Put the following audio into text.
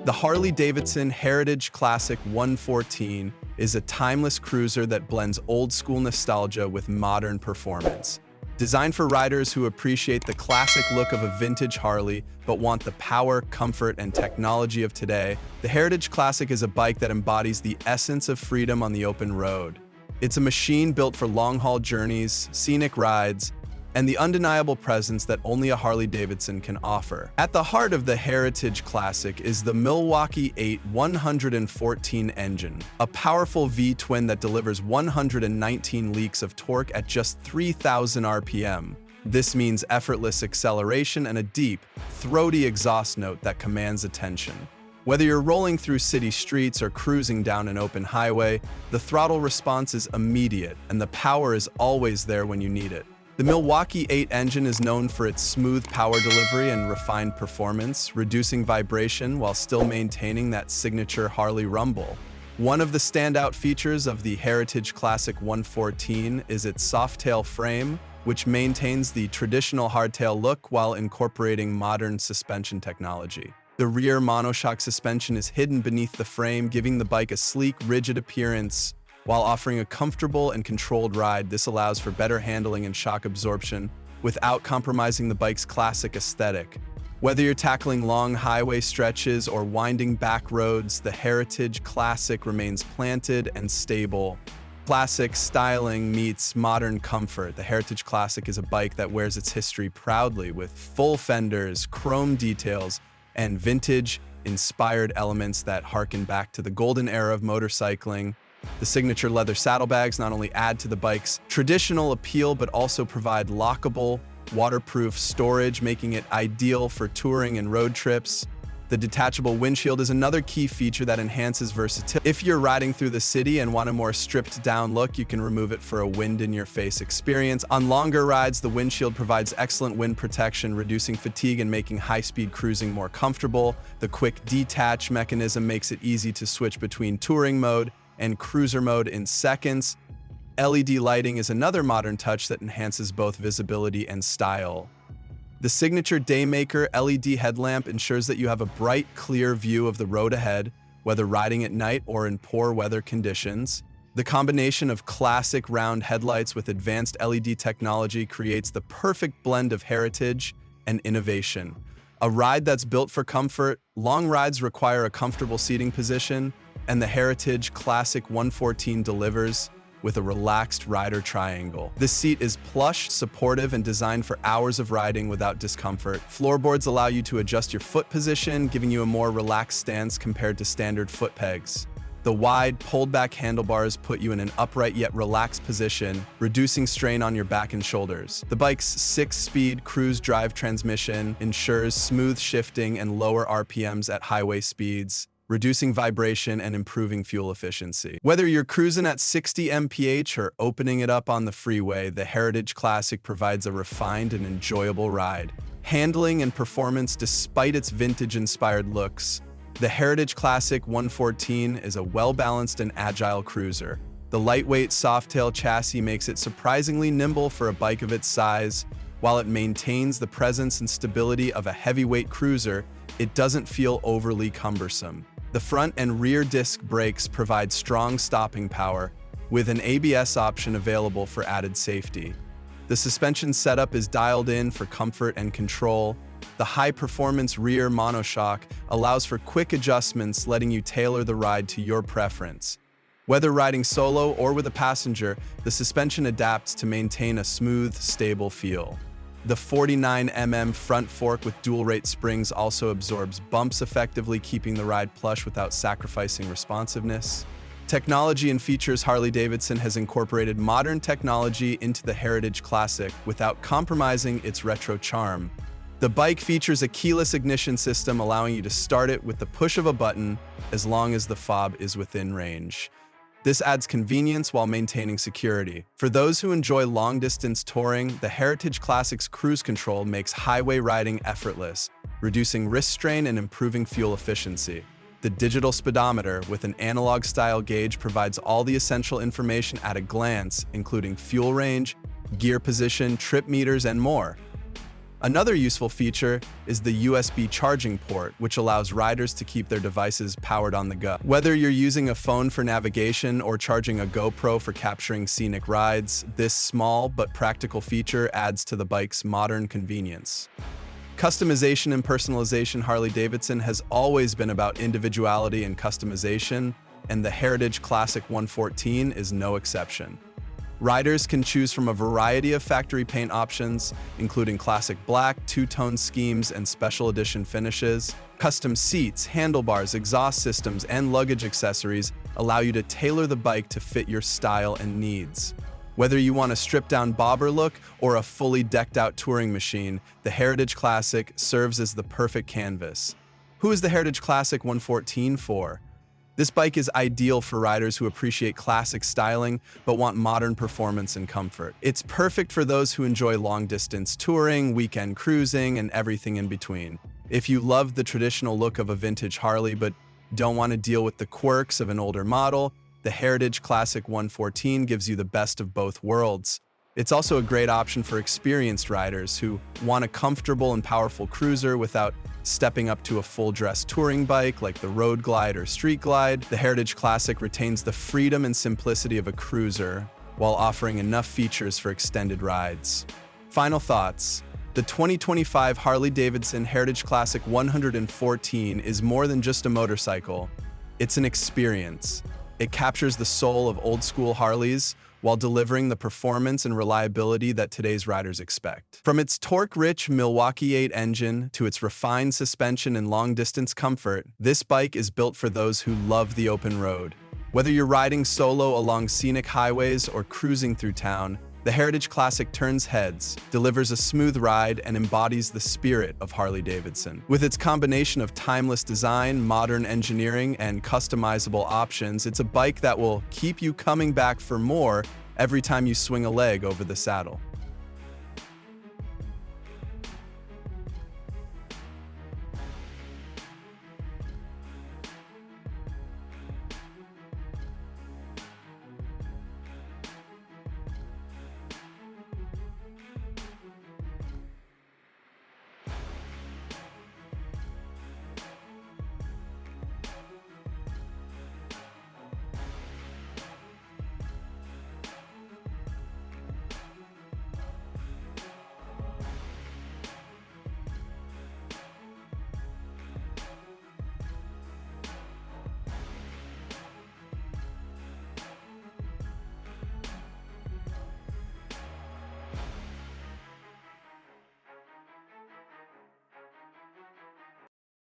The Harley-Davidson Heritage Classic 114 is a timeless cruiser that blends old-school nostalgia with modern performance. Designed for riders who appreciate the classic look of a vintage Harley but want the power, comfort, and technology of today, the Heritage Classic is a bike that embodies the essence of freedom on the open road. It's a machine built for long-haul journeys, scenic rides, and the undeniable presence that only a Harley-Davidson can offer. At the heart of the Heritage Classic is the Milwaukee-Eight 114 engine, a powerful V-twin that delivers 119 leeks of torque at just 3,000 RPM. This means effortless acceleration and a deep, throaty exhaust note that commands attention. Whether you're rolling through city streets or cruising down an open highway, the throttle response is immediate, and the power is always there when you need it. The Milwaukee-Eight engine is known for its smooth power delivery and refined performance, reducing vibration while still maintaining that signature Harley rumble. One of the standout features of the Heritage Classic 114 is its soft-tail frame, which maintains the traditional hardtail look while incorporating modern suspension technology. The rear monoshock suspension is hidden beneath the frame, giving the bike a sleek, rigid appearance. While offering a comfortable and controlled ride, this allows for better handling and shock absorption without compromising the bike's classic aesthetic. Whether you're tackling long highway stretches or winding back roads, the Heritage Classic remains planted and stable. Classic styling meets modern comfort. The Heritage Classic is a bike that wears its history proudly with full fenders, chrome details, and vintage-inspired elements that harken back to the golden era of motorcycling. The signature leather saddlebags not only add to the bike's traditional appeal but also provide lockable, waterproof storage, making it ideal for touring and road trips. The detachable windshield is another key feature that enhances versatility. If you're riding through the city and want a more stripped-down look, you can remove it for a wind-in-your-face experience. On longer rides, the windshield provides excellent wind protection, reducing fatigue and making high-speed cruising more comfortable. The quick detach mechanism makes it easy to switch between touring mode and cruiser mode in seconds. LED lighting is another modern touch that enhances both visibility and style. The signature Daymaker LED headlamp ensures that you have a bright, clear view of the road ahead, whether riding at night or in poor weather conditions. The combination of classic round headlights with advanced LED technology creates the perfect blend of heritage and innovation. A ride that's built for comfort, long rides require a comfortable seating position, and the Heritage Classic 114 delivers with a relaxed rider triangle. This seat is plush, supportive, and designed for hours of riding without discomfort. Floorboards allow you to adjust your foot position, giving you a more relaxed stance compared to standard foot pegs. The wide, pulled-back handlebars put you in an upright yet relaxed position, reducing strain on your back and shoulders. The bike's 6-speed cruise drive transmission ensures smooth shifting and lower RPMs at highway speeds, reducing vibration and improving fuel efficiency. Whether you're cruising at 60 mph or opening it up on the freeway, the Heritage Classic provides a refined and enjoyable ride. Handling and performance despite its vintage-inspired looks, the Heritage Classic 114 is a well-balanced and agile cruiser. The lightweight soft-tail chassis makes it surprisingly nimble for a bike of its size. While it maintains the presence and stability of a heavyweight cruiser, it doesn't feel overly cumbersome. The front and rear disc brakes provide strong stopping power, with an ABS option available for added safety. The suspension setup is dialed in for comfort and control. The high-performance rear monoshock allows for quick adjustments, letting you tailor the ride to your preference. Whether riding solo or with a passenger, the suspension adapts to maintain a smooth, stable feel. The 49mm front fork with dual-rate springs also absorbs bumps effectively, keeping the ride plush without sacrificing responsiveness. Technology and features. Harley-Davidson has incorporated modern technology into the Heritage Classic without compromising its retro charm. The bike features a keyless ignition system, allowing you to start it with the push of a button as long as the fob is within range. This adds convenience while maintaining security. For those who enjoy long-distance touring, the Heritage Classic's cruise control makes highway riding effortless, reducing wrist strain and improving fuel efficiency. The digital speedometer, with an analog-style gauge, provides all the essential information at a glance, including fuel range, gear position, trip meters, and more. Another useful feature is the USB charging port, which allows riders to keep their devices powered on the go. Whether you're using a phone for navigation or charging a GoPro for capturing scenic rides, this small but practical feature adds to the bike's modern convenience. Customization and personalization. Harley-Davidson has always been about individuality and customization, and the Heritage Classic 114 is no exception. Riders can choose from a variety of factory paint options, including classic black, two-tone schemes, and special edition finishes. Custom seats, handlebars, exhaust systems, and luggage accessories allow you to tailor the bike to fit your style and needs. Whether you want a stripped-down bobber look or a fully decked-out touring machine, the Heritage Classic serves as the perfect canvas. Who is the Heritage Classic 114 for? This bike is ideal for riders who appreciate classic styling but want modern performance and comfort. It's perfect for those who enjoy long-distance touring, weekend cruising, and everything in between. If you love the traditional look of a vintage Harley but don't want to deal with the quirks of an older model, the Heritage Classic 114 gives you the best of both worlds. It's also a great option for experienced riders who want a comfortable and powerful cruiser without stepping up to a full-dress touring bike like the Road Glide or Street Glide. The Heritage Classic retains the freedom and simplicity of a cruiser while offering enough features for extended rides. Final thoughts. The 2025 Harley-Davidson Heritage Classic 114 is more than just a motorcycle. It's an experience. It captures the soul of old-school Harleys while delivering the performance and reliability that today's riders expect. From its torque-rich Milwaukee-Eight engine to its refined suspension and long-distance comfort, this bike is built for those who love the open road. Whether you're riding solo along scenic highways or cruising through town, the Heritage Classic turns heads, delivers a smooth ride, and embodies the spirit of Harley-Davidson. With its combination of timeless design, modern engineering, and customizable options, it's a bike that will keep you coming back for more every time you swing a leg over the saddle.